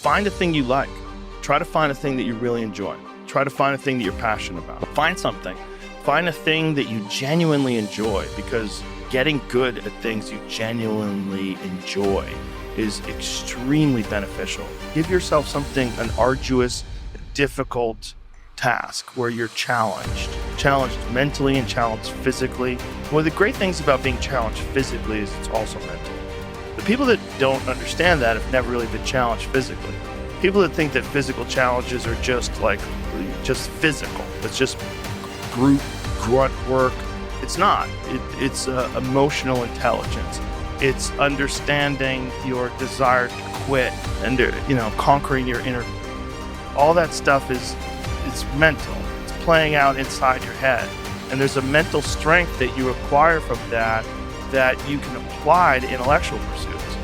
Find a thing you like. Try to find a thing that you really enjoy. Try to find a thing that you're passionate about. Find something. Find a thing that you genuinely enjoy, because getting good at things you genuinely enjoy is extremely beneficial. Give yourself something, an arduous, difficult task where you're challenged mentally and challenged physically. One of the great things about being challenged physically is it's also mental. The people that don't understand that have never really been challenged physically. People that think that physical challenges are just physical, it's just brute grunt work. It's not. It's emotional intelligence. It's understanding your desire to quit and conquering your inner. All that stuff it's mental. It's playing out inside your head, and there's a mental strength that you acquire from that you can apply to intellectual pursuits.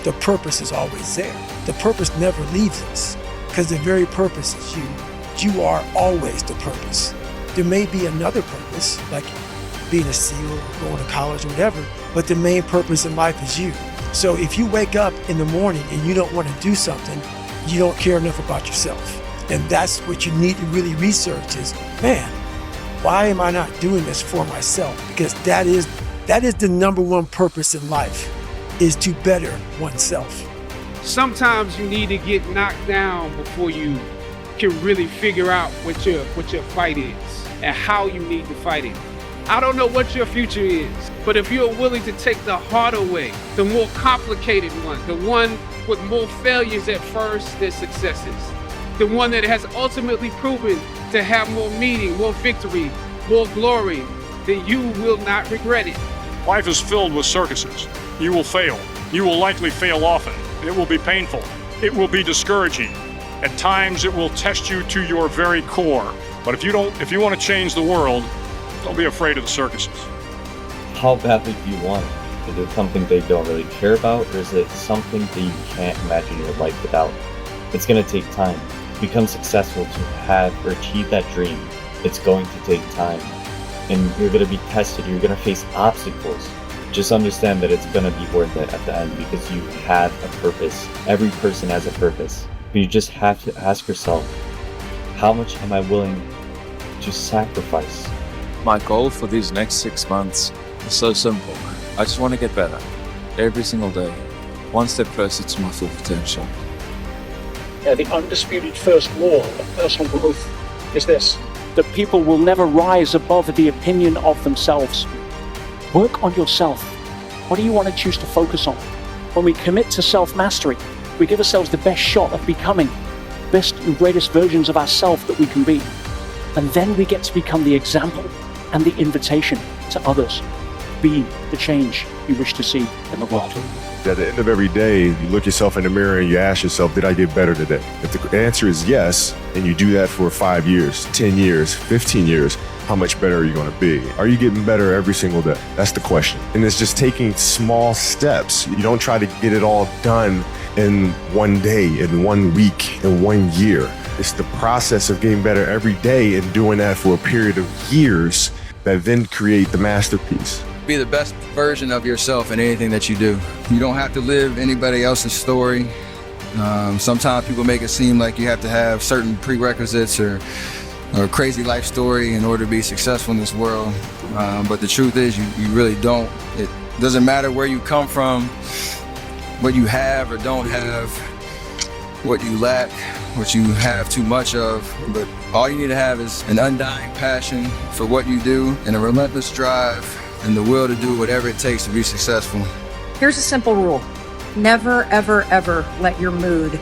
The purpose is always there. The purpose never leaves us, because the very purpose is you. You are always the purpose. There may be another purpose, like being a SEAL or going to college or whatever, but the main purpose in life is you. So if you wake up in the morning and you don't want to do something, you don't care enough about yourself. And that's what you need to really research is, man, why am I not doing this for myself? Because that is the number one purpose in life, is to better oneself. Sometimes you need to get knocked down before you can really figure out what your fight is and how you need to fight it. I don't know what your future is, but if you're willing to take the harder way, the more complicated one, the one with more failures at first than successes, the one that has ultimately proven to have more meaning, more victory, more glory, then you will not regret it. Life is filled with circuses. You will fail. You will likely fail often. It will be painful. It will be discouraging. At times it will test you to your very core. But if you want to change the world, don't be afraid of the circuses. How badly do you want it? Is it something they don't really care about, or is it something that you can't imagine your life without? It's going to take time. To become successful, to have or achieve that dream, it's going to take time. And you're going to be tested, you're going to face obstacles. Just understand that it's going to be worth it at the end, because you have a purpose. Every person has a purpose. But you just have to ask yourself, how much am I willing to sacrifice? My goal for these next 6 months is so simple. I just want to get better every single day, one step closer to my full potential. Yeah, the undisputed first law of personal growth is this: that people will never rise above the opinion of themselves. Work on yourself. What do you want to choose to focus on? When we commit to self-mastery, we give ourselves the best shot of becoming best and greatest versions of ourselves that we can be. And then we get to become the example and the invitation to others. Be the change you wish to see in the world. At the end of every day, you look yourself in the mirror and you ask yourself, did I get better today? If the answer is yes, and you do that for 5 years, 10 years, 15 years, how much better are you going to be? Are you getting better every single day? That's the question. And it's just taking small steps. You don't try to get it all done in one day, in 1 week, in 1 year. It's the process of getting better every day and doing that for a period of years that then create the masterpiece. Be the best version of yourself in anything that you do. You don't have to live anybody else's story. Sometimes people make it seem like you have to have certain prerequisites or a crazy life story in order to be successful in this world. But the truth is you really don't. It doesn't matter where you come from, what you have or don't have, what you lack, what you have too much of, but all you need to have is an undying passion for what you do and a relentless drive and the will to do whatever it takes to be successful. Here's a simple rule. Never, ever, ever let your mood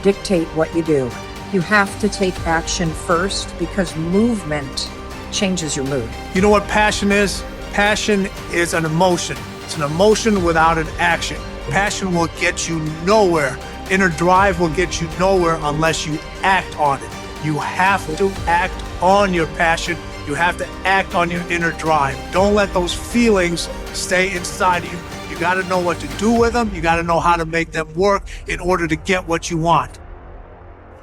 dictate what you do. You have to take action first, because movement changes your mood. You know what passion is? Passion is an emotion. It's an emotion without an action. Passion will get you nowhere. Inner drive will get you nowhere unless you act on it. You have to act on your passion. You have to act on your inner drive. Don't let those feelings stay inside you. You got to know what to do with them. You got to know how to make them work in order to get what you want.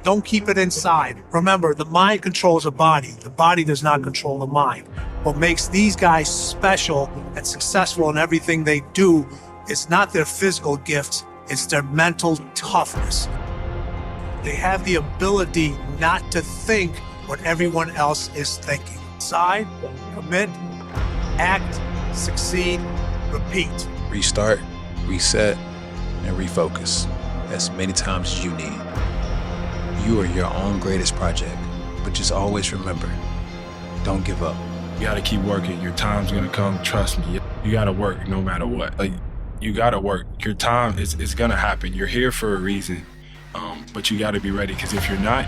Don't keep it inside. Remember, the mind controls the body. The body does not control the mind. What makes these guys special and successful in everything they do is not their physical gifts. It's their mental toughness. They have the ability not to think what everyone else is thinking. Decide, commit, act, succeed, repeat. Restart, reset, and refocus as many times as you need. You are your own greatest project, but just always remember, don't give up. You gotta keep working. Your time's gonna come, trust me. You gotta work no matter what. Like, you gotta work. Your time is gonna happen. You're here for a reason, but you gotta be ready, because if you're not,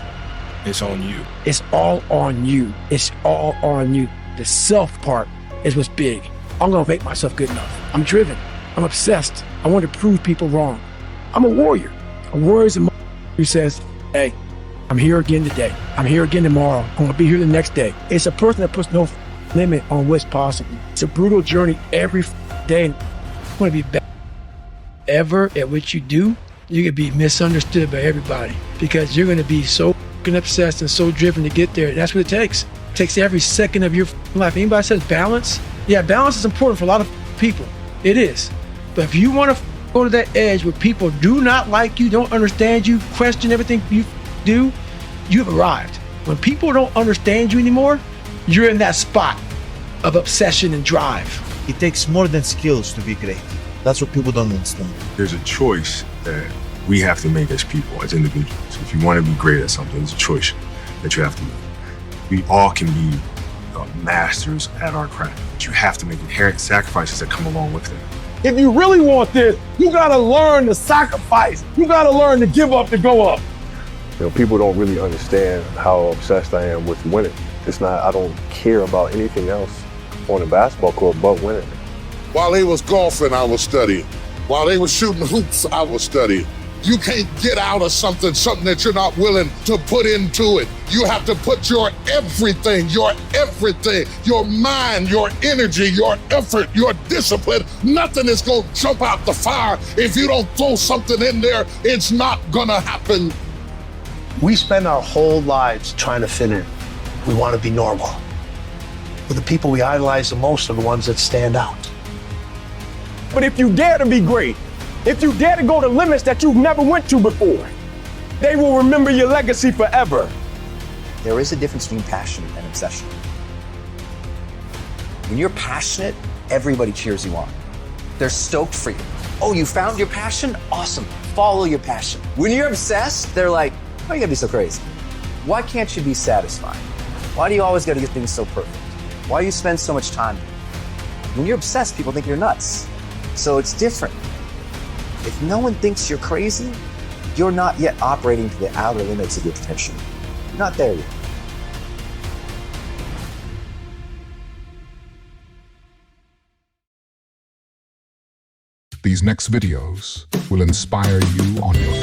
it's on you. It's all on you. It's all on you. The self part is what's big. I'm gonna make myself good enough. I'm driven. I'm obsessed. I want to prove people wrong. I'm a warrior. A warrior is a who says, hey, I'm here again today. I'm here again tomorrow. I'm gonna be here the next day. It's a person that puts no limit on what's possible. It's a brutal journey every day. I want to be better ever at what you do. You can be misunderstood by everybody because you're gonna be so obsessed and so driven to get there. That's what it takes. It takes every second of your life. Anybody says balance? Yeah, balance is important for a lot of people. It is. But if you want to go to that edge where people do not like you, don't understand you, question everything you do, you have arrived. When people don't understand you anymore, you're in that spot of obsession and drive. It takes more than skills to be great. That's what people don't understand. There's a choice that we have to make as people, as individuals. If you want to be great at something, it's a choice that you have to make. We all can be masters at our craft, but you have to make inherent sacrifices that come along with it. If you really want this, you gotta learn to sacrifice. You gotta learn to give up to go up. You know, people don't really understand how obsessed I am with winning. It's not, I don't care about anything else on the basketball court but winning. While they was golfing, I was studying. While they was shooting hoops, I was studying. You can't get out of something that you're not willing to put into it. You have to put your everything, your mind, your energy, your effort, your discipline. Nothing is gonna jump out the fire. If you don't throw something in there, it's not gonna happen. We spend our whole lives trying to fit in. We want to be normal. But the people we idolize the most are the ones that stand out. But if you dare to be great, if you dare to go to limits that you've never went to before, they will remember your legacy forever. There is a difference between passion and obsession. When you're passionate, everybody cheers you on. They're stoked for you. Oh, you found your passion? Awesome. Follow your passion. When you're obsessed, they're like, why you gotta be so crazy? Why can't you be satisfied? Why do you always gotta get things so perfect? Why do you spend so much time? When you're obsessed, people think you're nuts. So it's different. If no one thinks you're crazy, you're not yet operating to the outer limits of your potential. You're not there yet. These next videos will inspire you on your